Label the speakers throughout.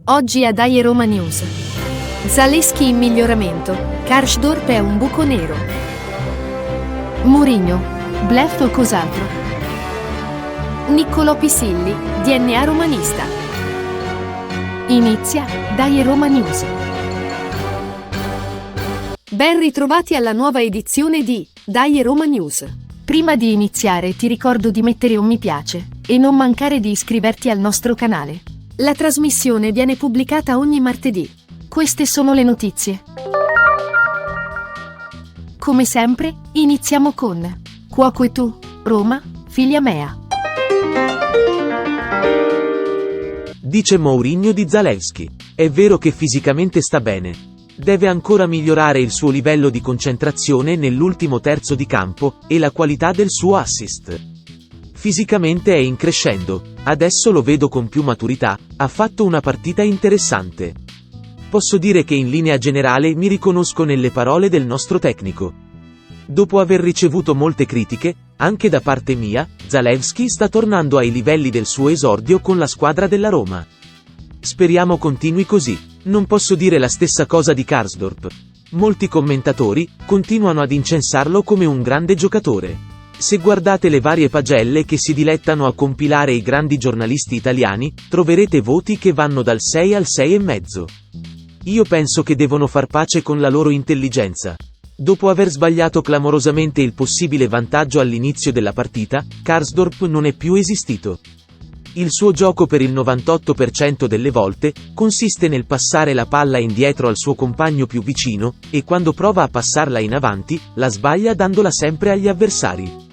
Speaker 1: Oggi a Dai Roma News. Zalewski in miglioramento, Karsdorp è un buco nero. Mourinho, bluff o cos'altro? Niccolò Pisilli, DNA romanista. Inizia Dai Roma News. Ben ritrovati alla nuova edizione di Dai Roma News. Prima di iniziare ti ricordo di mettere un mi piace e non mancare di iscriverti al nostro canale. La trasmissione viene pubblicata ogni martedì. Queste sono le notizie. Come sempre, iniziamo con Cuoco e tu, Roma, figlia mea.
Speaker 2: Dice Mourinho di Zalewski. È vero che fisicamente sta bene. Deve ancora migliorare il suo livello di concentrazione nell'ultimo terzo di campo e la qualità del suo assist. Fisicamente è in crescendo, adesso lo vedo con più maturità, ha fatto una partita interessante. Posso dire che in linea generale mi riconosco nelle parole del nostro tecnico. Dopo aver ricevuto molte critiche, anche da parte mia, Zalewski sta tornando ai livelli del suo esordio con la squadra della Roma. Speriamo continui così. Non posso dire la stessa cosa di Karsdorp. Molti commentatori continuano ad incensarlo come un grande giocatore. Se guardate le varie pagelle che si dilettano a compilare i grandi giornalisti italiani, troverete voti che vanno dal 6 al 6,5. Io penso che devono far pace con la loro intelligenza. Dopo aver sbagliato clamorosamente il possibile vantaggio all'inizio della partita, Karsdorp non è più esistito. Il suo gioco per il 98% delle volte consiste nel passare la palla indietro al suo compagno più vicino, e quando prova a passarla in avanti, la sbaglia dandola sempre agli avversari.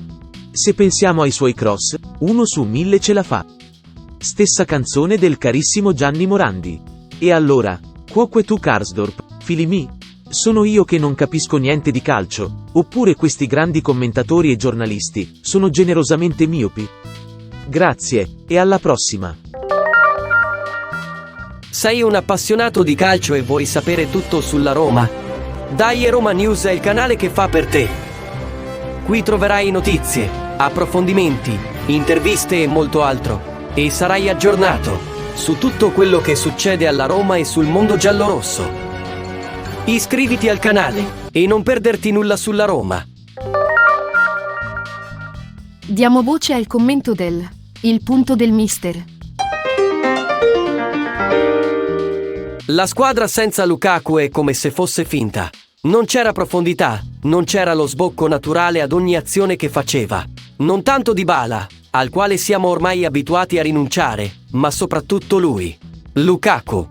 Speaker 2: Se pensiamo ai suoi cross, 1 su 1000 ce la fa. Stessa canzone del carissimo Gianni Morandi. E allora, Cuoco e tu Karsdorp, fili mi? Sono io che non capisco niente di calcio, oppure questi grandi commentatori e giornalisti sono generosamente miopi? Grazie, e alla prossima.
Speaker 3: Sei un appassionato di calcio e vuoi sapere tutto sulla Roma? Dai Roma News è il canale che fa per te. Qui troverai notizie, approfondimenti, interviste e molto altro. E sarai aggiornato su tutto quello che succede alla Roma e sul mondo giallorosso. Iscriviti al canale e non perderti nulla sulla Roma.
Speaker 1: Diamo voce al commento del Il punto del mister.
Speaker 3: La squadra senza Lukaku è come se fosse finta. Non c'era profondità, non c'era lo sbocco naturale ad ogni azione che faceva. Non tanto Dybala, al quale siamo ormai abituati a rinunciare, ma soprattutto lui, Lukaku.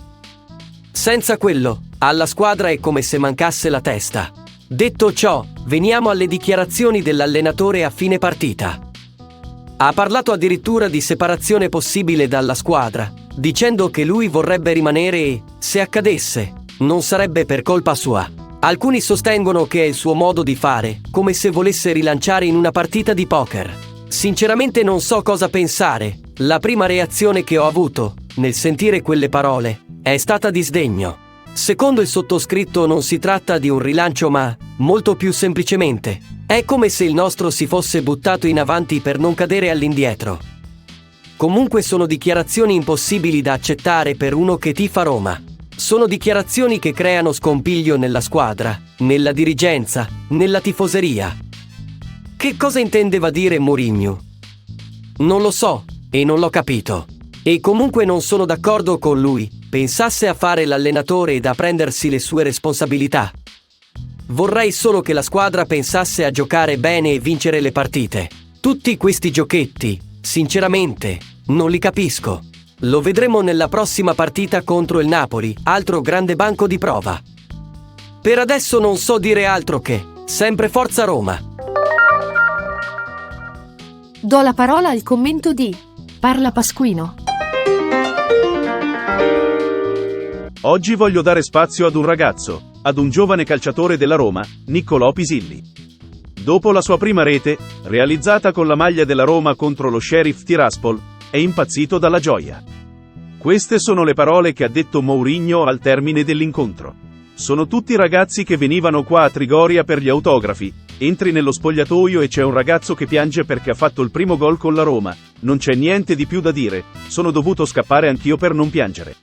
Speaker 3: Senza quello, alla squadra è come se mancasse la testa. Detto ciò, veniamo alle dichiarazioni dell'allenatore a fine partita. Ha parlato addirittura di separazione possibile dalla squadra, dicendo che lui vorrebbe rimanere e, se accadesse, non sarebbe per colpa sua. Alcuni sostengono che è il suo modo di fare, come se volesse rilanciare in una partita di poker. Sinceramente non so cosa pensare. La prima reazione che ho avuto, nel sentire quelle parole, è stata di sdegno. Secondo il sottoscritto non si tratta di un rilancio ma, molto più semplicemente, è come se il nostro si fosse buttato in avanti per non cadere all'indietro. Comunque sono dichiarazioni impossibili da accettare per uno che tifa Roma. Sono dichiarazioni che creano scompiglio nella squadra, nella dirigenza, nella tifoseria. Che cosa intendeva dire Mourinho? Non lo so, e non l'ho capito. E comunque non sono d'accordo con lui, pensasse a fare l'allenatore ed a prendersi le sue responsabilità. Vorrei solo che la squadra pensasse a giocare bene e vincere le partite. Tutti questi giochetti, sinceramente, non li capisco. Lo vedremo nella prossima partita contro il Napoli, altro grande banco di prova. Per adesso non so dire altro che, sempre forza Roma.
Speaker 1: Do la parola al commento di Parla Pasquino.
Speaker 4: Oggi voglio dare spazio ad un ragazzo, ad un giovane calciatore della Roma, Niccolò Pisilli. Dopo la sua prima rete, realizzata con la maglia della Roma contro lo Sheriff Tiraspol, è impazzito dalla gioia. Queste sono le parole che ha detto Mourinho al termine dell'incontro. Sono tutti ragazzi che venivano qua a Trigoria per gli autografi. Entri nello spogliatoio e c'è un ragazzo che piange perché ha fatto il primo gol con la Roma. Non c'è niente di più da dire, sono dovuto scappare anch'io per non piangere.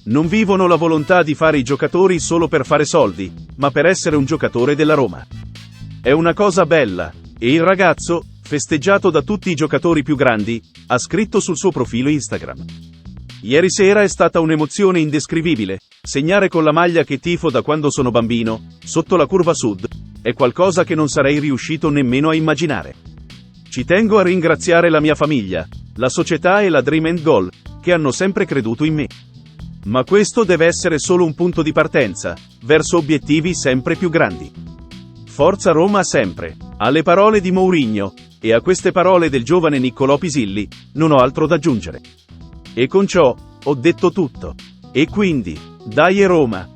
Speaker 4: Non vivono la volontà di fare i giocatori solo per fare soldi, ma per essere un giocatore della Roma. È una cosa bella, e il ragazzo, festeggiato da tutti i giocatori più grandi, ha scritto sul suo profilo Instagram: "Ieri sera è stata un'emozione indescrivibile, segnare con la maglia che tifo da quando sono bambino, sotto la curva sud, è qualcosa che non sarei riuscito nemmeno a immaginare. Ci tengo a ringraziare la mia famiglia, la società e la Dream & Goal, che hanno sempre creduto in me. Ma questo deve essere solo un punto di partenza, verso obiettivi sempre più grandi. Forza Roma sempre". Alle parole di Mourinho, e a queste parole del giovane Niccolò Pisilli, non ho altro da aggiungere. E con ciò, ho detto tutto. E quindi, dai Roma!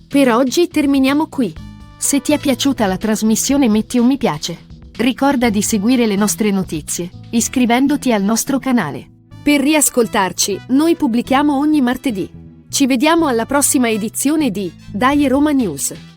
Speaker 1: Per oggi terminiamo qui. Se ti è piaciuta la trasmissione metti un mi piace. Ricorda di seguire le nostre notizie, iscrivendoti al nostro canale. Per riascoltarci, noi pubblichiamo ogni martedì. Ci vediamo alla prossima edizione di Dai Roma News.